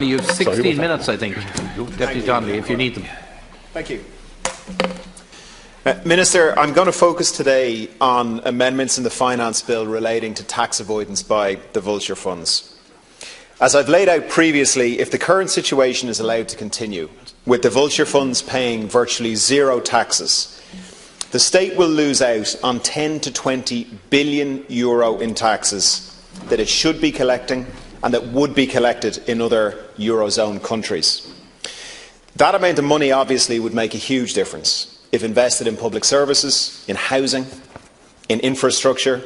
You have 16 minutes, I think, Deputy Donnelly, if you need them. Thank you. Minister, I'm going to focus today on amendments in the Finance Bill relating to tax avoidance by the Vulture funds. As I've laid out previously, if the current situation is allowed to continue, with the Vulture funds paying virtually zero taxes, the state will lose out on 10 to 20 billion euro in taxes that it should be collecting and that would be collected in other Eurozone countries. That amount of money obviously would make a huge difference if invested in public services, in housing, in infrastructure,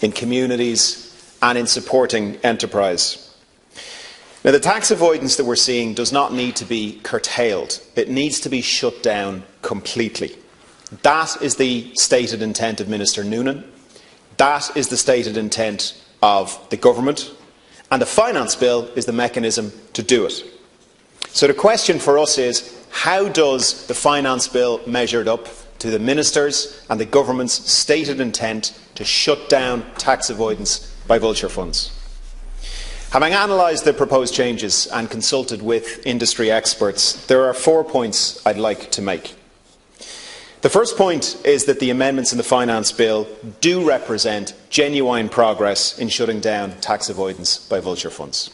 in communities and in supporting enterprise. Now, the tax avoidance that we're seeing does not need to be curtailed. It needs to be shut down completely. That is the stated intent of Minister Noonan. That is the stated intent of the government. And the Finance Bill is the mechanism to do it. So the question for us is, how does the Finance Bill measure up to the Minister's and the Government's stated intent to shut down tax avoidance by Vulture funds? Having analysed the proposed changes and consulted with industry experts, there are 4 points I'd like to make. The first point is that the amendments in the Finance Bill do represent genuine progress in shutting down tax avoidance by Vulture funds.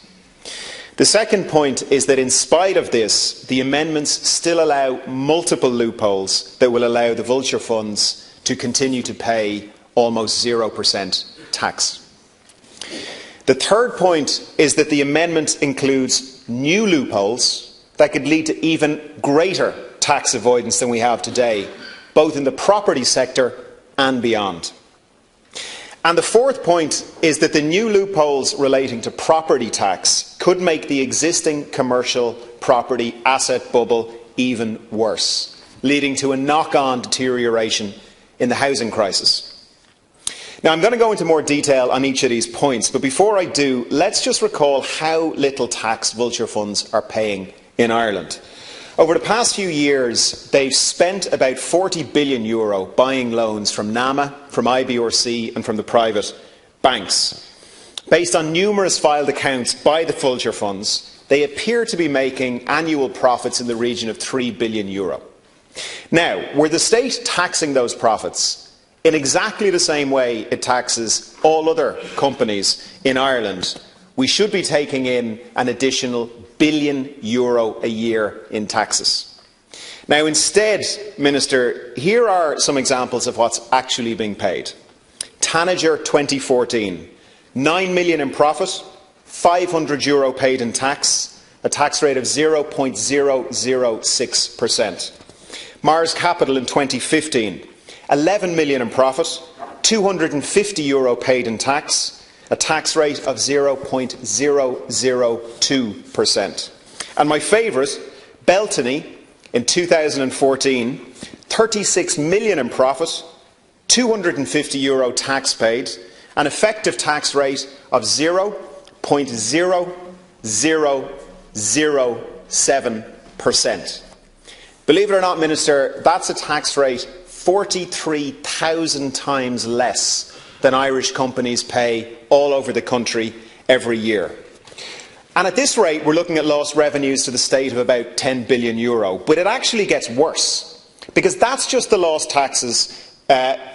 The second point is that in spite of this, the amendments still allow multiple loopholes that will allow the Vulture funds to continue to pay almost 0% tax. The third point is that the amendment includes new loopholes that could lead to even greater tax avoidance than we have today, both in the property sector and beyond. And the fourth point is that the new loopholes relating to property tax could make the existing commercial property asset bubble even worse, leading to a knock-on deterioration in the housing crisis. Now, I'm going to go into more detail on each of these points, but before I do, let's just recall how little tax Vulture funds are paying in Ireland. Over the past few years, they've spent about €40 billion buying loans from NAMA, from IBRC and from the private banks. Based on numerous filed accounts by the Vulture funds, they appear to be making annual profits in the region of €3 billion. Now, were the state taxing those profits in exactly the same way it taxes all other companies in Ireland, we should be taking in an additional €1 billion a year in taxes. Now, instead, Minister, here are some examples of what's actually being paid. Tanager 2014, €9 million in profit, €500 paid in tax, a tax rate of 0.006%. Mars Capital in 2015, €11 million in profit, €250 paid in tax, a tax rate of 0.002%. And my favourite, Beltany, in 2014, €36 million in profit, €250 tax paid, an effective tax rate of 0.0007%. Believe it or not, Minister, that's a tax rate 43,000 times less than Irish companies pay all over the country every year. And at this rate, we're looking at lost revenues to the state of about €10 billion. But it actually gets worse, because that's just the lost taxes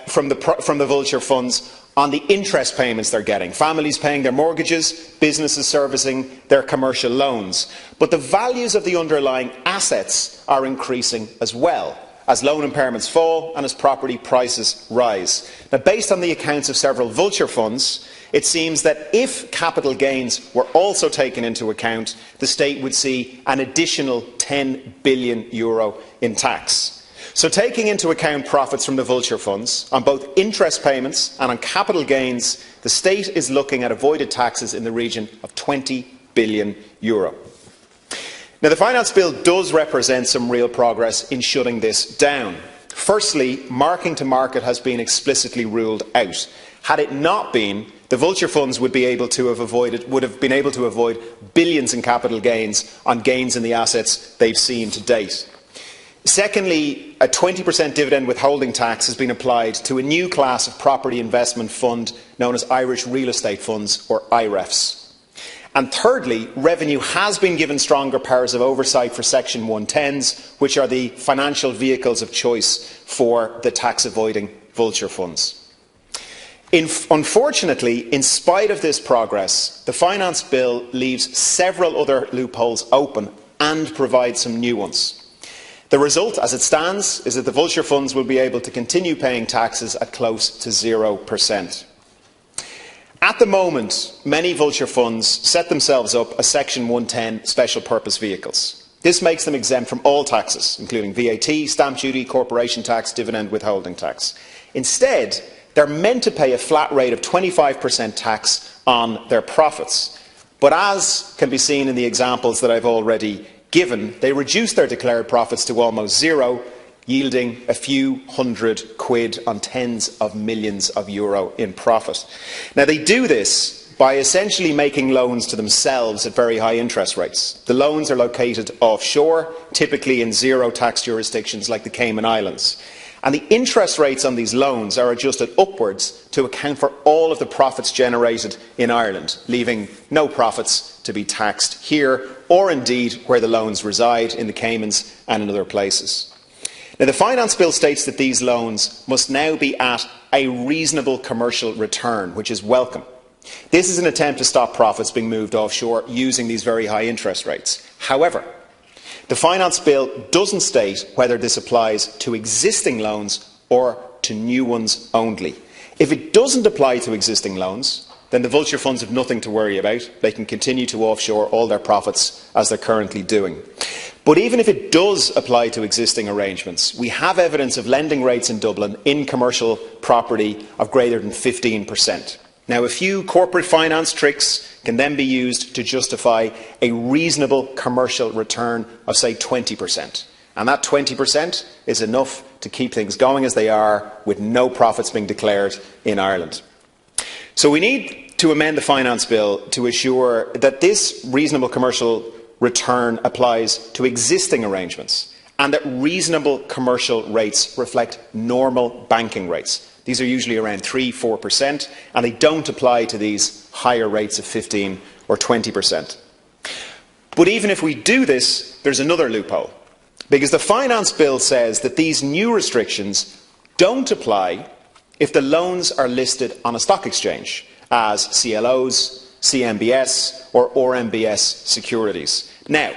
from the Vulture funds on the interest payments they're getting. Families paying their mortgages, businesses servicing their commercial loans. But the values of the underlying assets are increasing as well, as loan impairments fall and as property prices rise. Now, based on the accounts of several Vulture funds, it seems that if capital gains were also taken into account, the state would see an additional €10 billion in tax. So, taking into account profits from the Vulture funds on both interest payments and on capital gains, the state is looking at avoided taxes in the region of €20 billion. Now, the Finance Bill does represent some real progress in shutting this down. Firstly, marking to market has been explicitly ruled out. Had it not been, the Vulture funds would have been able to avoid billions in capital gains on gains in the assets they've seen to date. Secondly, a 20% dividend withholding tax has been applied to a new class of property investment fund known as Irish Real Estate Funds, or IREFs. And thirdly, revenue has been given stronger powers of oversight for Section 110s, which are the financial vehicles of choice for the tax-avoiding vulture funds. Unfortunately, in spite of this progress, the Finance Bill leaves several other loopholes open and provides some new ones. The result, as it stands, is that the vulture funds will be able to continue paying taxes at close to 0%. At the moment, many vulture funds set themselves up as Section 110 special purpose vehicles. This makes them exempt from all taxes, including VAT, stamp duty, corporation tax, dividend withholding tax. Instead, they're meant to pay a flat rate of 25% tax on their profits. But as can be seen in the examples that I've already given, they reduce their declared profits to almost zero, yielding a few hundred quid on tens of millions of euro in profit. Now, they do this by essentially making loans to themselves at very high interest rates. The loans are located offshore, typically in zero tax jurisdictions like the Cayman Islands. And the interest rates on these loans are adjusted upwards to account for all of the profits generated in Ireland, leaving no profits to be taxed here, or indeed where the loans reside, in the Caymans and in other places. Now, the Finance Bill states that these loans must now be at a reasonable commercial return, which is welcome. This is an attempt to stop profits being moved offshore using these very high interest rates. However, the Finance Bill doesn't state whether this applies to existing loans or to new ones only. If it doesn't apply to existing loans, then the vulture funds have nothing to worry about. They can continue to offshore all their profits as they're currently doing. But even if it does apply to existing arrangements, we have evidence of lending rates in Dublin in commercial property of greater than 15%. Now, a few corporate finance tricks can then be used to justify a reasonable commercial return of, say, 20%. And that 20% is enough to keep things going as they are, with no profits being declared in Ireland. So we need to amend the Finance Bill to assure that this reasonable commercial return applies to existing arrangements and that reasonable commercial rates reflect normal banking rates. These are usually around 3–4%, and they don't apply to these higher rates of 15 or 20%. But even if we do this, there's another loophole, because the Finance Bill says that these new restrictions don't apply if the loans are listed on a stock exchange as CLOs, CMBS or RMBS securities. Now,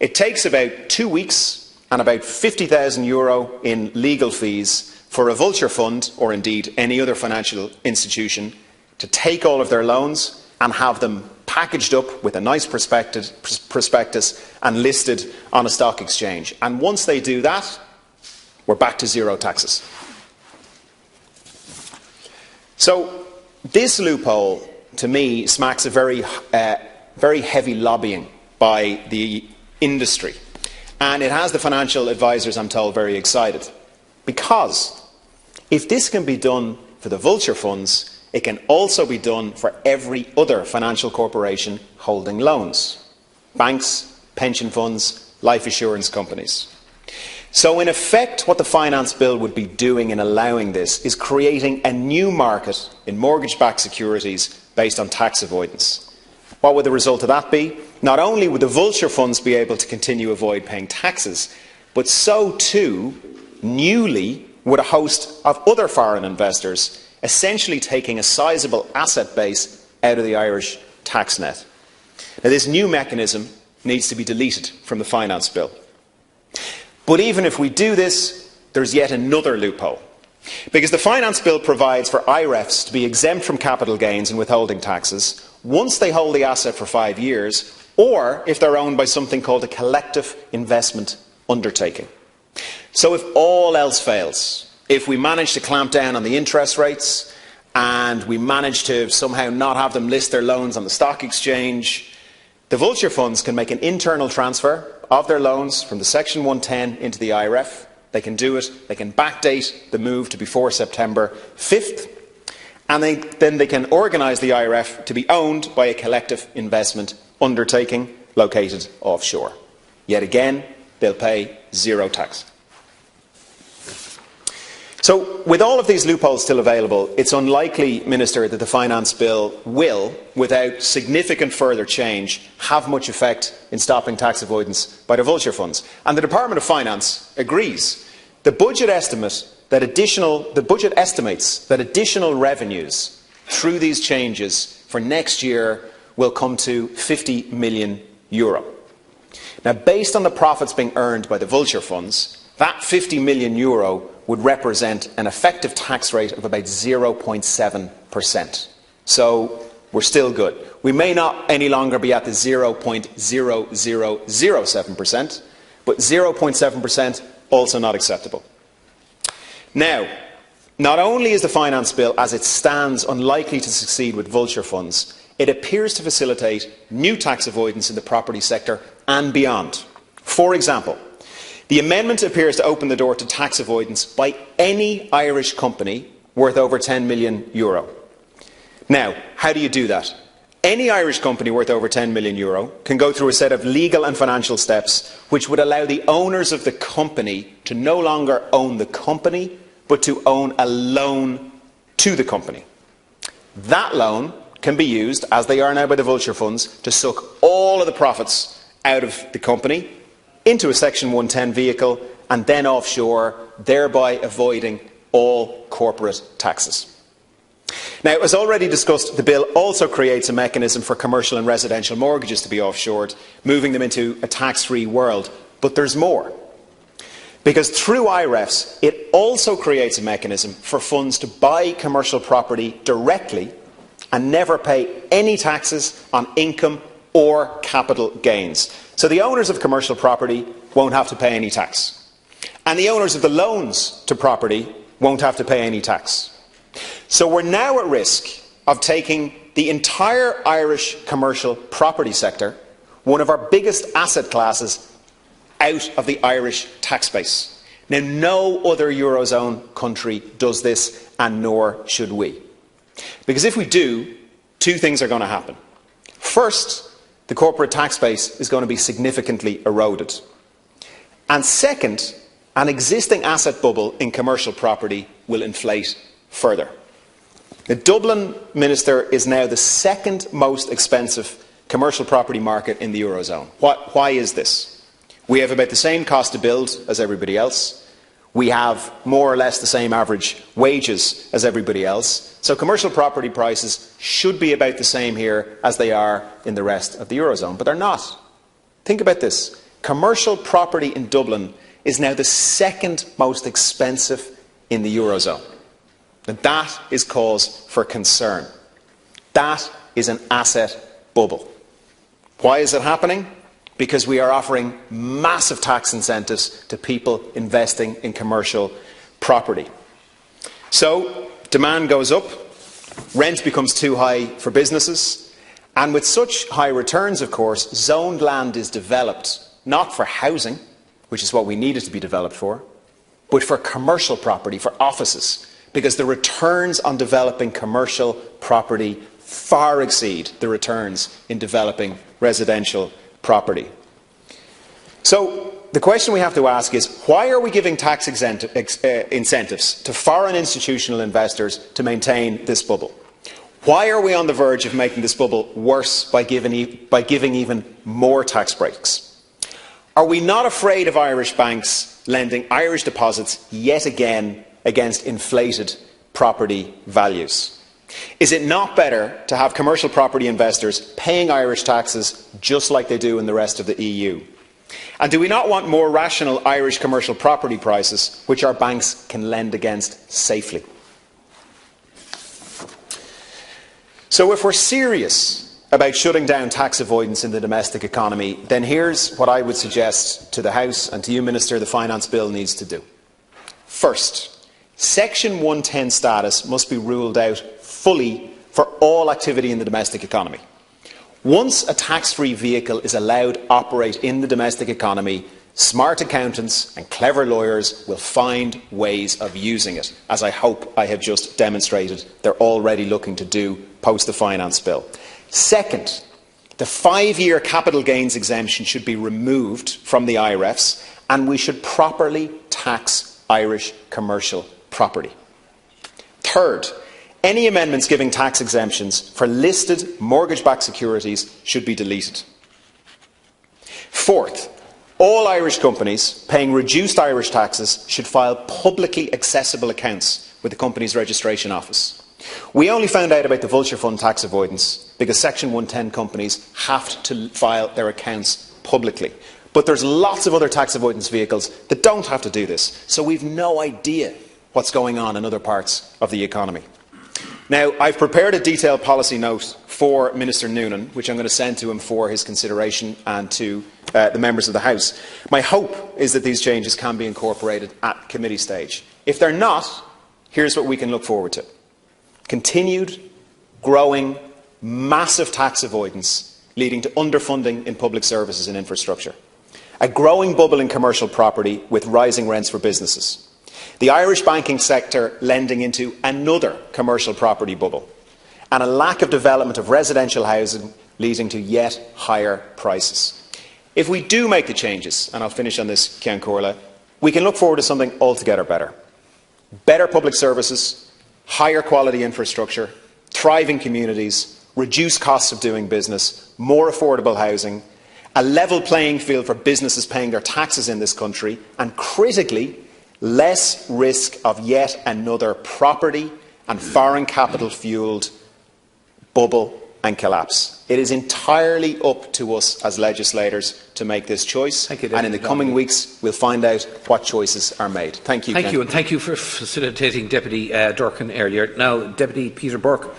it takes about 2 weeks and about €50,000 in legal fees for a vulture fund, or indeed any other financial institution, to take all of their loans and have them packaged up with a nice prospectus and listed on a stock exchange. And once they do that, we're back to zero taxes. So this loophole, to me, smacks of very heavy lobbying by the industry. And it has the financial advisors, I'm told, very excited. Because if this can be done for the vulture funds, it can also be done for every other financial corporation holding loans: banks, pension funds, life assurance companies. So in effect, what the Finance Bill would be doing in allowing this is creating a new market in mortgage-backed securities based on tax avoidance. What would the result of that be? Not only would the vulture funds be able to continue avoid paying taxes, but so too, newly, would a host of other foreign investors, essentially taking a sizable asset base out of the Irish tax net. Now, this new mechanism needs to be deleted from the Finance Bill. But even if we do this, there's yet another loophole. Because the Finance Bill provides for IREFs to be exempt from capital gains and withholding taxes once they hold the asset for 5 years, or if they're owned by something called a collective investment undertaking. So if all else fails, if we manage to clamp down on the interest rates and we manage to somehow not have them list their loans on the stock exchange, the vulture funds can make an internal transfer of their loans from the Section 110 into the IREF. They can do it, they can backdate the move to before September 5th, and then they can organise the IREF to be owned by a collective investment undertaking located offshore. Yet again, they'll pay zero tax. So, with all of these loopholes still available, it's unlikely, Minister, that the Finance Bill will, without significant further change, have much effect in stopping tax avoidance by the Vulture funds. And the Department of Finance agrees. The budget estimates that additional revenues through these changes for next year will come to €50 million. Now, based on the profits being earned by the Vulture funds, that €50 million would represent an effective tax rate of about 0.7%. So we're still good. We may not any longer be at the 0.0007%, but 0.7% also not acceptable. Now, not only is the Finance Bill as it stands unlikely to succeed with Vulture funds, it appears to facilitate new tax avoidance in the property sector and beyond. For example, the amendment appears to open the door to tax avoidance by any Irish company worth over €10 million. Now, how do you do that? Any Irish company worth over €10 million can go through a set of legal and financial steps which would allow the owners of the company to no longer own the company, but to own a loan to the company. That loan can be used, as they are now by the Vulture funds, to suck all of the profits out of the company into a Section 110 vehicle and then offshore, thereby avoiding all corporate taxes. Now, as already discussed, the bill also creates a mechanism for commercial and residential mortgages to be offshored, moving them into a tax-free world. But there's more. Because through IREFs, it also creates a mechanism for funds to buy commercial property directly and never pay any taxes on income or capital gains. So the owners of commercial property won't have to pay any tax. And the owners of the loans to property won't have to pay any tax. So we're now at risk of taking the entire Irish commercial property sector, one of our biggest asset classes, out of the Irish tax base. Now, no other Eurozone country does this, and nor should we. Because if we do, two things are going to happen. First, the corporate tax base is going to be significantly eroded. And second, an existing asset bubble in commercial property will inflate further. The Dublin, Minister, is now the second most expensive commercial property market in the Eurozone. Why is this? We have about the same cost to build as everybody else. We have more or less the same average wages as everybody else. So commercial property prices should be about the same here as they are in the rest of the Eurozone, but they're not. Think about this. Commercial property in Dublin is now the second most expensive in the Eurozone. Now that is cause for concern. That is an asset bubble. Why is it happening? Because we are offering massive tax incentives to people investing in commercial property. So demand goes up, rent becomes too high for businesses, and with such high returns, of course, zoned land is developed not for housing, which is what we need it to be developed for, but for commercial property, for offices, because the returns on developing commercial property far exceed the returns in developing residential property. So the question we have to ask is, why are we giving tax incentives to foreign institutional investors to maintain this bubble? Why are we on the verge of making this bubble worse by giving even more tax breaks? Are we not afraid of Irish banks lending Irish deposits yet again against inflated property values? Is it not better to have commercial property investors paying Irish taxes just like they do in the rest of the EU? And do we not want more rational Irish commercial property prices, which our banks can lend against safely? So if we're serious about shutting down tax avoidance in the domestic economy, then here's what I would suggest to the House and to you, Minister, the Finance Bill needs to do. First, Section 110 status must be ruled out fully for all activity in the domestic economy. Once a tax-free vehicle is allowed to operate in the domestic economy, smart accountants and clever lawyers will find ways of using it, as I hope I have just demonstrated they're already looking to do post the Finance Bill. Second, the 5-year capital gains exemption should be removed from the IREFs, and we should properly tax Irish commercial property. Third, any amendments giving tax exemptions for listed mortgage-backed securities should be deleted. Fourth, all Irish companies paying reduced Irish taxes should file publicly accessible accounts with the Companies Registration Office. We only found out about the Vulture Fund tax avoidance because Section 110 companies have to file their accounts publicly. But there's lots of other tax avoidance vehicles that don't have to do this, so we've no idea what's going on in other parts of the economy. Now, I've prepared a detailed policy note for Minister Noonan, which I'm going to send to him for his consideration and to the members of the House. My hope is that these changes can be incorporated at committee stage. If they're not, here's what we can look forward to. Continued, growing, massive tax avoidance leading to underfunding in public services and infrastructure. A growing bubble in commercial property with rising rents for businesses. The Irish banking sector lending into another commercial property bubble. And a lack of development of residential housing leading to yet higher prices. If we do make the changes, and I'll finish on this, Ceann Comhairle, we can look forward to something altogether better. Better public services, higher quality infrastructure, thriving communities, reduced costs of doing business, more affordable housing, a level playing field for businesses paying their taxes in this country, and critically, less risk of yet another property and foreign capital fuelled bubble and collapse. It is entirely up to us as legislators to make this choice, and in the coming weeks we'll find out what choices are made. Thank you. Thank you, and thank you for facilitating Deputy Durkin earlier. Now, Deputy Peter Burke